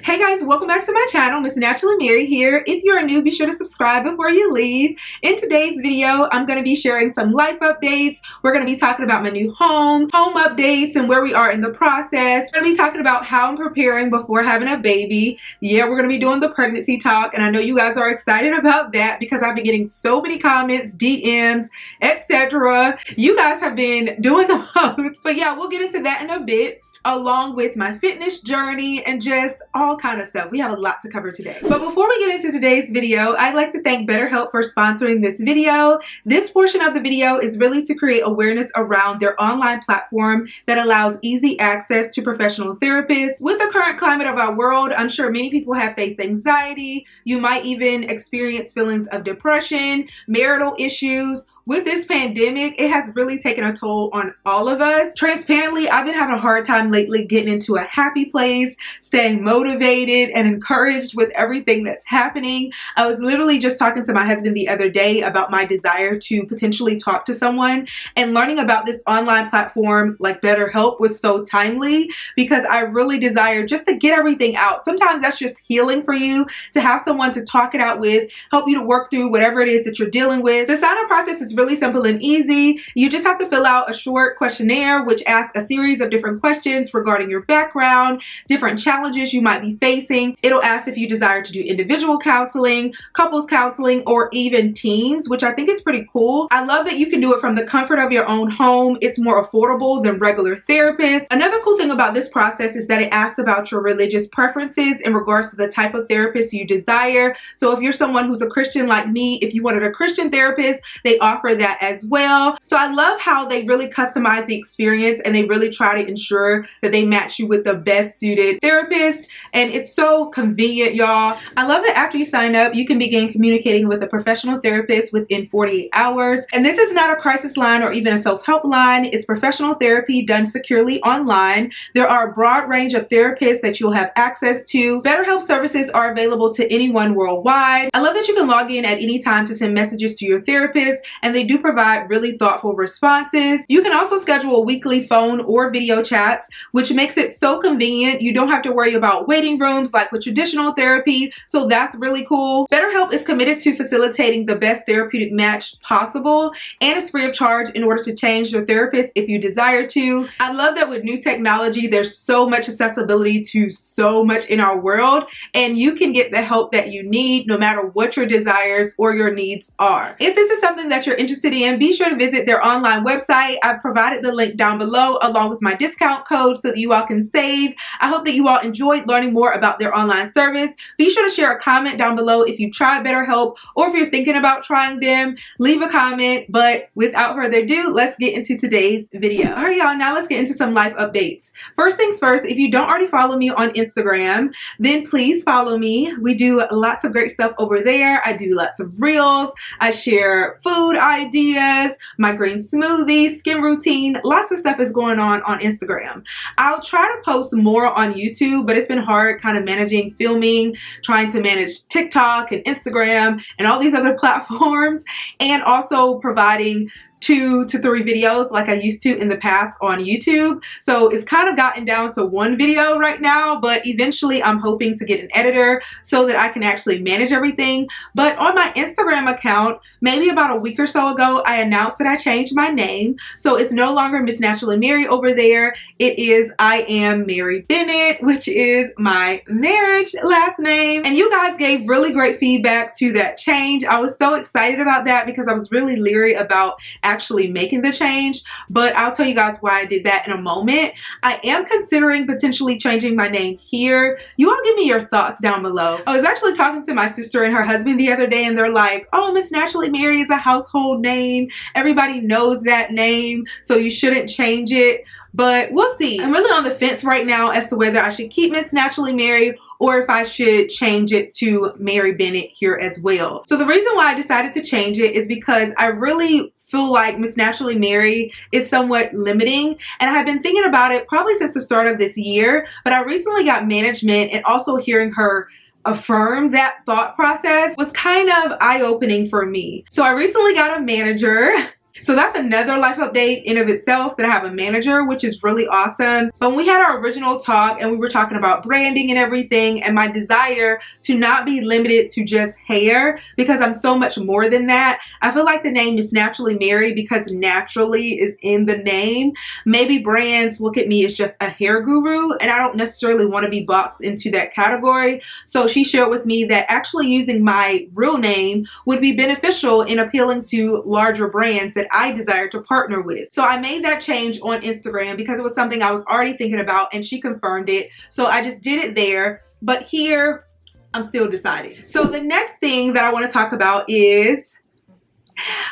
Hey guys, welcome back to my channel. Msnaturallymary here. If you're new, be sure to subscribe before you leave. In today's video, I'm going to be sharing some life updates. We're going to be talking about my new home updates, and where we are in the process. We're going to be talking about how I'm preparing before having a baby. Yeah, we're going to be doing the pregnancy talk, and I know you guys are excited about that because I've been getting so many comments, DMs, etc. You guys have been doing the most. But yeah, we'll get into that in a bit, along with my fitness journey and just all kind of stuff. We have a lot to cover today. But before we get into today's video, I'd like to thank BetterHelp for sponsoring this video. This portion of the video is really to create awareness around their online platform that allows easy access to professional therapists. With the current climate of our world, I'm sure many people have faced anxiety. You might even experience feelings of depression, marital issues. With this pandemic, it has really taken a toll on all of us. Transparently, I've been having a hard time lately getting into a happy place, staying motivated and encouraged with everything that's happening. I was literally just talking to my husband the other day about my desire to potentially talk to someone, and learning about this online platform like BetterHelp was so timely because I really desire just to get everything out. Sometimes that's just healing for you, to have someone to talk it out with, help you to work through whatever it is that you're dealing with. The sign-up process is really simple and easy. You just have to fill out a short questionnaire which asks a series of different questions regarding your background, different challenges you might be facing. It'll ask if you desire to do individual counseling, couples counseling, or even teams, which I think is pretty cool. I love that you can do it from the comfort of your own home. It's more affordable than regular therapists. Another cool thing about this process is that it asks about your religious preferences in regards to the type of therapist you desire. So if you're someone who's a Christian like me, if you wanted a Christian therapist, they offer that as well. So I love how they really customize the experience and they really try to ensure that they match you with the best suited therapist, and it's so convenient, y'all. I love that after you sign up, you can begin communicating with a professional therapist within 48 hours. And this is not a crisis line or even a self-help line. It's professional therapy done securely online. There are a broad range of therapists that you'll have access to. BetterHelp services are available to anyone worldwide. I love that you can log in at any time to send messages to your therapist, and they do provide really thoughtful responses. You can also schedule weekly phone or video chats, which makes it so convenient. You don't have to worry about waiting rooms like with traditional therapy, so that's really cool. BetterHelp is committed to facilitating the best therapeutic match possible, and it's free of charge in order to change your therapist if you desire to. I love that with new technology, there's so much accessibility to so much in our world, and you can get the help that you need no matter what your desires or your needs are. If this is something that you're interested in, be sure to visit their online website. I've provided the link down below along with my discount code so that you all can save. I hope that you all enjoyed learning more about their online service. Be sure to share a comment down below if you've tried BetterHelp, or if you're thinking about trying them, leave a comment. But without further ado, let's get into today's video. All right, y'all, now let's get into some life updates. First things first, if you don't already follow me on Instagram, then please follow me. We do lots of great stuff over there. I do lots of reels. I share food ideas, my green smoothie, skin routine, lots of stuff is going on Instagram. I'll try to post more on YouTube, but it's been hard kind of managing filming, trying to manage TikTok and Instagram and all these other platforms, and also providing 2 to 3 videos like I used to in the past on YouTube. So it's kind of gotten down to 1 video right now, but eventually I'm hoping to get an editor so that I can actually manage everything. But on my Instagram account, maybe about a week or so ago, I announced that I changed my name. So it's no longer Msnaturallymary over there. It is I Am Mary Bennett, which is my marriage last name. And you guys gave really great feedback to that change. I was so excited about that because I was really leery about actually making the change, but I'll tell you guys why I did that in a moment. I am considering potentially changing my name here. You all give me your thoughts down below. I was actually talking to my sister and her husband the other day, and they're like, oh, Msnaturallymary is a household name. Everybody knows that name, so you shouldn't change it. But we'll see. I'm really on the fence right now as to whether I should keep Msnaturallymary or if I should change it to Mary Bennett here as well. So the reason why I decided to change it is because I really feel like Msnaturallymary is somewhat limiting, and I have been thinking about it probably since the start of this year, but I recently got management, and also hearing her affirm that thought process was kind of eye-opening for me. So I recently got a manager So that's another life update in of itself, that I have a manager, which is really awesome. But when we had our original talk and we were talking about branding and everything, and my desire to not be limited to just hair, because I'm so much more than that, I feel like the name Msnaturallymary, because naturally is in the name. Maybe brands look at me as just a hair guru, and I don't necessarily want to be boxed into that category. So she shared with me that actually using my real name would be beneficial in appealing to larger brands that I desire to partner with. So I made that change on Instagram because it was something I was already thinking about, and she confirmed it. So I just did it there, but here I'm still deciding. So the next thing that I want to talk about is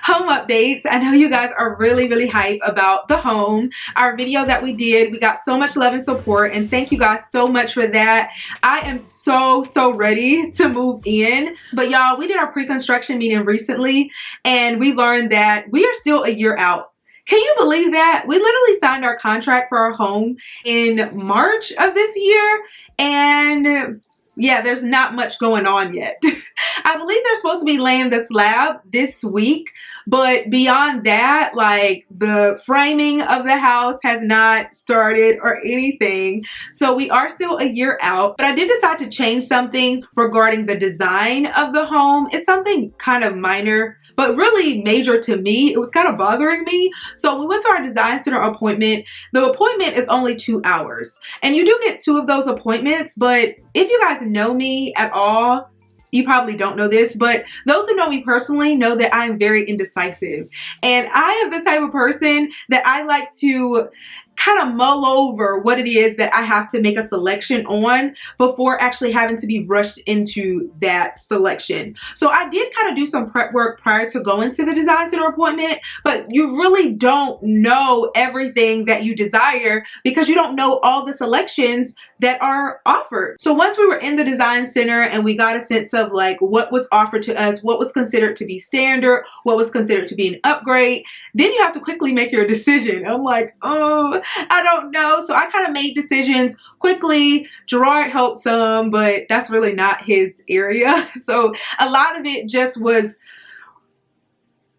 home updates. I know you guys are really hype about the home. Our video that we did, we got so much love and support, and thank you guys so much for that. I am so ready to move in. But y'all, we did our pre-construction meeting recently, and we learned that we are still a year out. Can you believe that? We literally signed our contract for our home in March of this year, and yeah, there's not much going on yet. I believe they're supposed to be laying the slab this week, but beyond that, like, the framing of the house has not started or anything. So we are still a year out, but I did decide to change something regarding the design of the home. It's something kind of minor, but really major to me. It was kind of bothering me. So we went to our design center appointment. The appointment is only 2 hours, and you do get 2 of those appointments. But if you guys know me at all, you probably don't know this, but those who know me personally know that I'm very indecisive. And I am the type of person that I like to kind of mull over what it is that I have to make a selection on before actually having to be rushed into that selection. So I did kind of do some prep work prior to going to the design center appointment, but you really don't know everything that you desire because you don't know all the selections that are offered. So once we were in the design center and we got a sense of like what was offered to us, what was considered to be standard, what was considered to be an upgrade, then you have to quickly make your decision. I'm like, oh, I don't know. So I kind of made decisions quickly. Gerard helped some, but that's really not his area. So a lot of it just was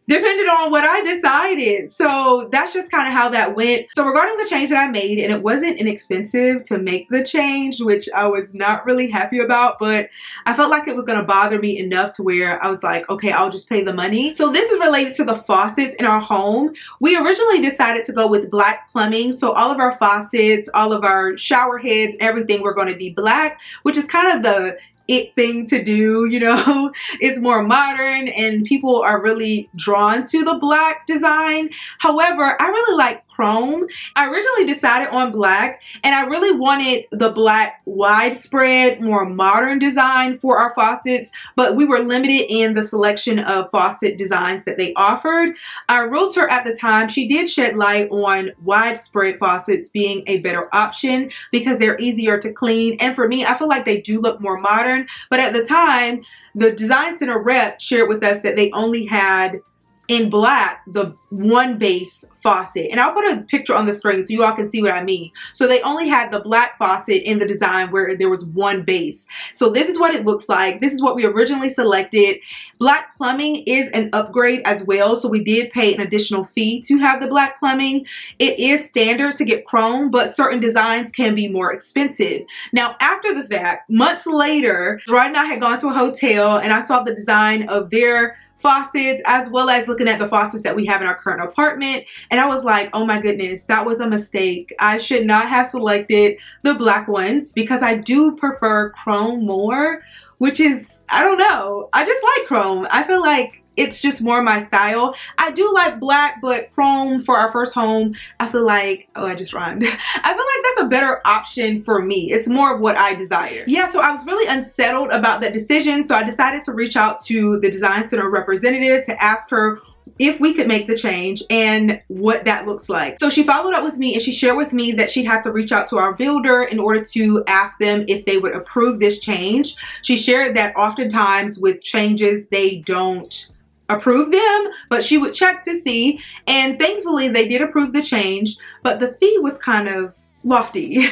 depended on what I decided. So that's just kind of how that went. So regarding the change that I made, and it wasn't inexpensive to make the change, which I was not really happy about, but I felt like it was going to bother me enough to where I was like, okay, I'll just pay the money. So this is related to the faucets in our home. We originally decided to go with black plumbing. So all of our faucets, all of our shower heads, everything were going to be black, which is kind of the it thing to do, you know. It's more modern and people are really drawn to the black design. However, I really like chrome. I originally decided on black, and I really wanted the black widespread, more modern design for our faucets, but we were limited in the selection of faucet designs that they offered. Our realtor at the time, she did shed light on widespread faucets being a better option because they're easier to clean, and for me, I feel like they do look more modern. But at the time, the design center rep shared with us that they only had in black the one base faucet, and I'll put a picture on the screen so you all can see what I mean. So they only had the black faucet in the design where there was one base. So this is what it looks like. This is what we originally selected. Black plumbing is an upgrade as well, so we did pay an additional fee to have the black plumbing. It is standard to get chrome, but certain designs can be more expensive. Now after the fact, months later, Gerard and I had gone to a hotel and I saw the design of their faucets as well as looking at the faucets that we have in our current apartment, and I was like, oh my goodness, that was a mistake. I should not have selected the black ones because I do prefer chrome more, which is, I don't know, I just like chrome. I feel like it's just more my style. I do like black, but chrome for our first home, I feel like, oh, I just rhymed. I feel like that's a better option for me. It's more of what I desire. Yeah, so I was really unsettled about that decision. So I decided to reach out to the design center representative to ask her if we could make the change and what that looks like. So she followed up with me and she shared with me that she'd have to reach out to our builder in order to ask them if they would approve this change. She shared that oftentimes with changes, they don't approve them, but she would check to see, and thankfully they did approve the change, but the fee was kind of lofty.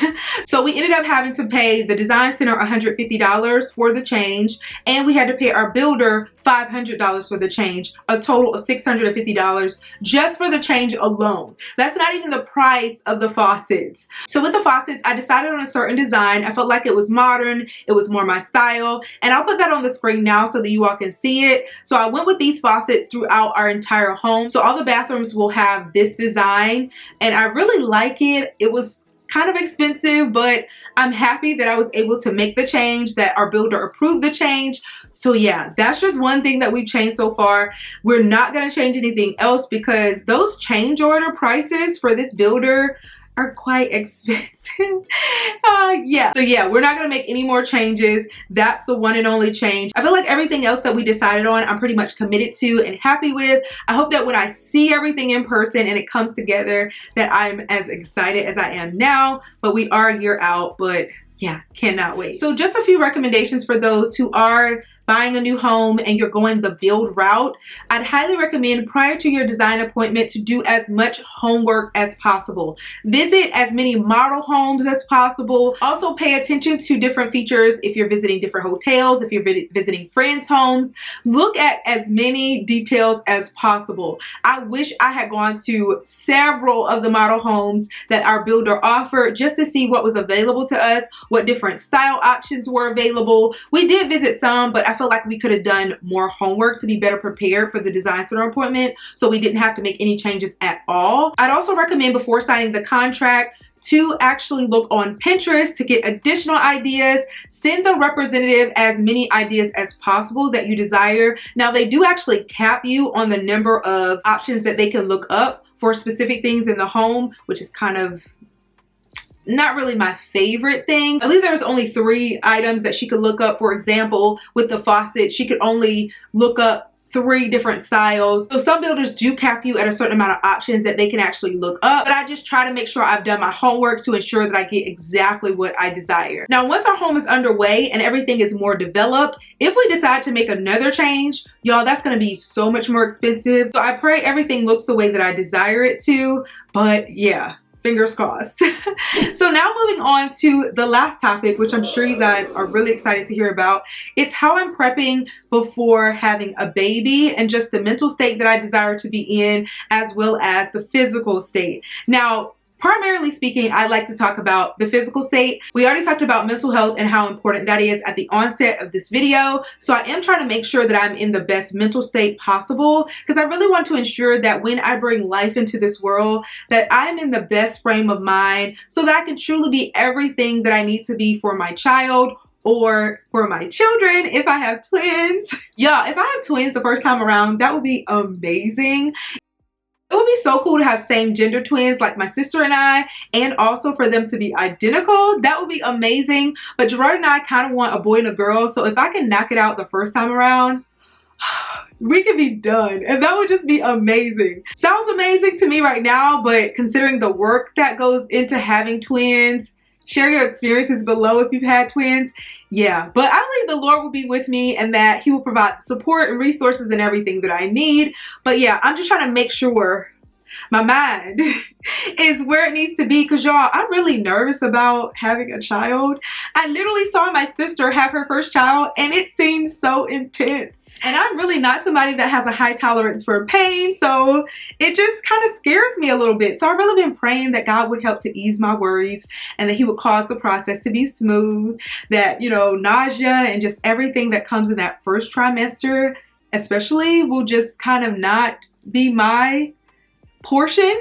So we ended up having to pay the design center $150 for the change, and we had to pay our builder $500 for the change, a total of $650 just for the change alone. That's not even the price of the faucets. So with the faucets, I decided on a certain design. I felt like it was modern, it was more my style, and I'll put that on the screen now so that you all can see it. So I went with these faucets throughout our entire home. So all the bathrooms will have this design, and I really like it. It was kind of expensive, but I'm happy that I was able to make the change, that our builder approved the change. So yeah, that's just one thing that we've changed so far. We're not going to change anything else because those change order prices for this builder are quite expensive. Yeah, so yeah, we're not gonna make any more changes. That's the one and only change. I feel like everything else that we decided on, I'm pretty much committed to and happy with. I hope that when I see everything in person and it comes together, that I'm as excited as I am now. But we are a year out, but yeah, cannot wait. So just a few recommendations for those who are buying a new home and you're going the build route. I'd highly recommend prior to your design appointment to do as much homework as possible. Visit as many model homes as possible. Also pay attention to different features if you're visiting different hotels, if you're visiting friends' homes. Look at as many details as possible. I wish I had gone to several of the model homes that our builder offered just to see what was available to us, what different style options were available. We did visit some, but I feel like we could have done more homework to be better prepared for the design center appointment, so we didn't have to make any changes at all. I'd also recommend before signing the contract to actually look on Pinterest to get additional ideas. Send the representative as many ideas as possible that you desire. Now they do actually cap you on the number of options that they can look up for specific things in the home, which is kind of not really my favorite thing. I believe there's only 3 items that she could look up. For example, with the faucet, she could only look up 3 different styles. So some builders do cap you at a certain amount of options that they can actually look up, but I just try to make sure I've done my homework to ensure that I get exactly what I desire. Now, once our home is underway and everything is more developed, if we decide to make another change, y'all, that's going to be so much more expensive. So I pray everything looks the way that I desire it to, but yeah, fingers crossed. So now moving on to the last topic, which I'm sure you guys are really excited to hear about. It's how I'm prepping before having a baby and just the mental state that I desire to be in, as well as the physical state. Now, primarily speaking, I like to talk about the physical state. We already talked about mental health and how important that is at the onset of this video. So I am trying to make sure that I'm in the best mental state possible, because I really want to ensure that when I bring life into this world, that I'm in the best frame of mind so that I can truly be everything that I need to be for my child or for my children if I have twins. Yeah, if I have twins the first time around, that would be amazing. It would be so cool to have same gender twins like my sister and I, and also for them to be identical. That would be amazing. But Gerard and I kind of want a boy and a girl. So if I can knock it out the first time around, we can be done. And that would just be amazing. Sounds amazing to me right now, but considering the work that goes into having twins, share your experiences below if you've had twins. Yeah, but I believe the Lord will be with me and that he will provide support and resources and everything that I need. But yeah, I'm just trying to make sure my mind is where it needs to be, because y'all, I'm really nervous about having a child. I literally saw my sister have her first child and it seemed so intense. And I'm really not somebody that has a high tolerance for pain, so it just kind of scares me a little bit. So I've really been praying that God would help to ease my worries and that he would cause the process to be smooth, that, you know, nausea and just everything that comes in that first trimester especially will just kind of not be my portion.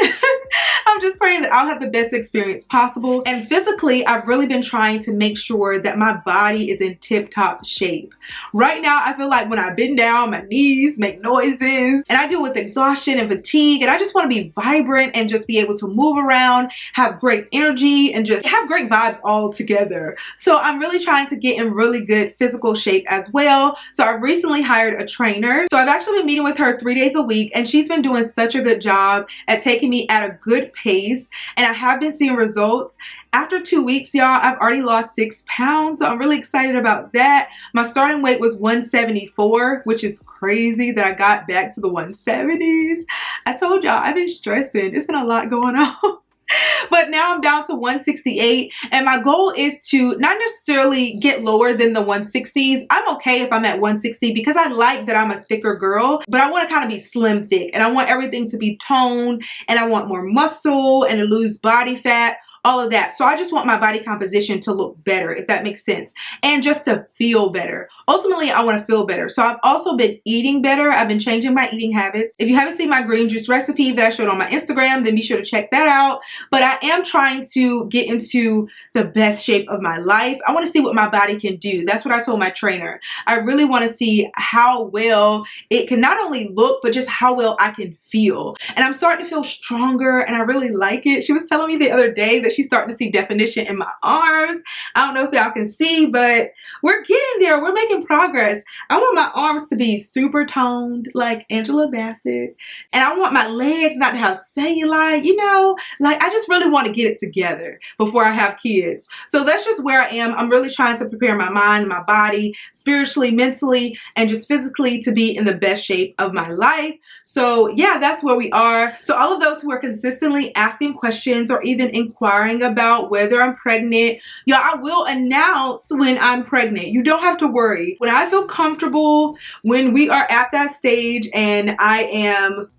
I'm just praying that I'll have the best experience possible. And physically, I've really been trying to make sure that my body is in tip-top shape. Right now, I feel like when I bend down, my knees make noises and I deal with exhaustion and fatigue, and I just want to be vibrant and just be able to move around, have great energy, and just have great vibes all together. So I'm really trying to get in really good physical shape as well. So I've recently hired a trainer. So I've actually been meeting with her 3 days a week, and she's been doing such a good job at taking me at a good pace, and I have been seeing results. After 2 weeks, y'all, I've already lost 6 pounds, so I'm really excited about that. My starting weight was 174, which is crazy that I got back to the 170s. I told y'all, I've been stressing. It's been a lot going on. But now I'm down to 168, and my goal is to not necessarily get lower than the 160s. I'm okay if I'm at 160 because I like that I'm a thicker girl, but I want to kind of be slim thick, and I want everything to be toned, and I want more muscle and to lose body fat, all of that. So I just want my body composition to look better, if that makes sense, and just to feel better. Ultimately, I want to feel better. So I've also been eating better. I've been changing my eating habits. If you haven't seen my green juice recipe that I showed on my Instagram, then be sure to check that out. But I am trying to get into the best shape of my life. I want to see what my body can do. That's what I told my trainer. I really want to see how well it can not only look, but just how well I can feel. And I'm starting to feel stronger, and I really like it. She was telling me the other day that she's starting to see definition in my arms. I don't know if y'all can see, but we're getting there. We're making progress. I want my arms to be super toned like Angela Bassett, and I want my legs not to have cellulite, you know, like I just really want to get it together before I have kids. So that's just where I am. I'm really trying to prepare my mind, my body, spiritually, mentally, and just physically to be in the best shape of my life. So yeah, that's where we are. So all of those who are consistently asking questions or even inquiring about whether I'm pregnant, y'all, I will announce when I'm pregnant. You don't have to worry. When I feel comfortable, when we are at that stage and I am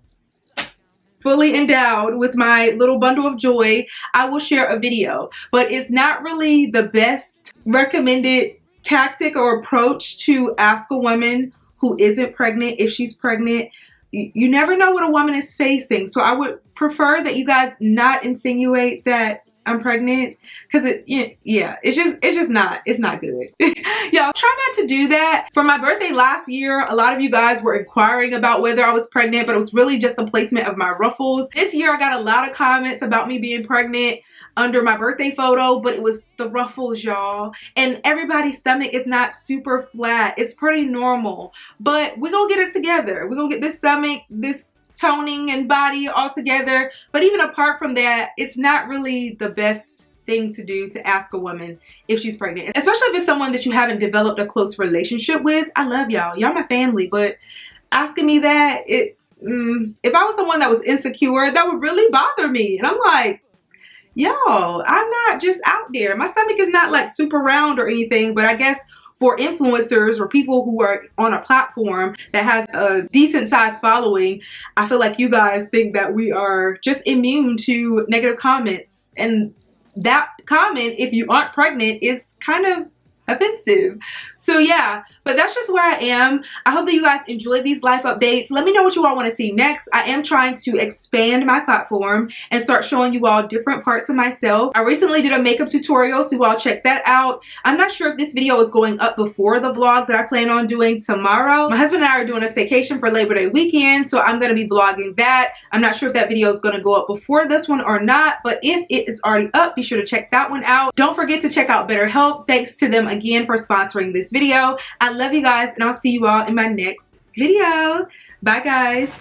fully endowed with my little bundle of joy, I will share a video. But it's not really the best recommended tactic or approach to ask a woman who isn't pregnant if she's pregnant. You never know what a woman is facing. So I would prefer that you guys not insinuate that I'm pregnant, because it's not good. Y'all try not to do that. For my birthday last year, a lot of you guys were inquiring about whether I was pregnant, but it was really just the placement of my ruffles. This year I got a lot of comments about me being pregnant under my birthday photo, but it was the ruffles, y'all. And everybody's stomach is not super flat. It's pretty normal, but we're gonna get it together. We're gonna get this stomach, this toning and body all together. But even apart from that, it's not really the best thing to do to ask a woman if she's pregnant, especially if it's someone that you haven't developed a close relationship with. I love y'all. Y'all my family, but asking me that, if I was someone that was insecure, that would really bother me. And I'm like, yo, I'm not just out there. My stomach is not like super round or anything, but I guess for influencers or people who are on a platform that has a decent sized following, I feel like you guys think that we are just immune to negative comments. And that comment, if you aren't pregnant, is kind of offensive. So yeah, but that's just where I am. I hope that you guys enjoy these life updates. Let me know what you all want to see next. I am trying to expand my platform and start showing you all different parts of myself. I recently did a makeup tutorial, so you all check that out. I'm not sure if this video is going up before the vlog that I plan on doing tomorrow. My husband and I are doing a staycation for Labor Day weekend, so I'm going to be vlogging that. I'm not sure if that video is going to go up before this one or not, but if it is already up, be sure to check that one out. Don't forget to check out BetterHelp. Thanks to them again for sponsoring this video. I love you guys, and I'll see you all in my next video. Bye guys.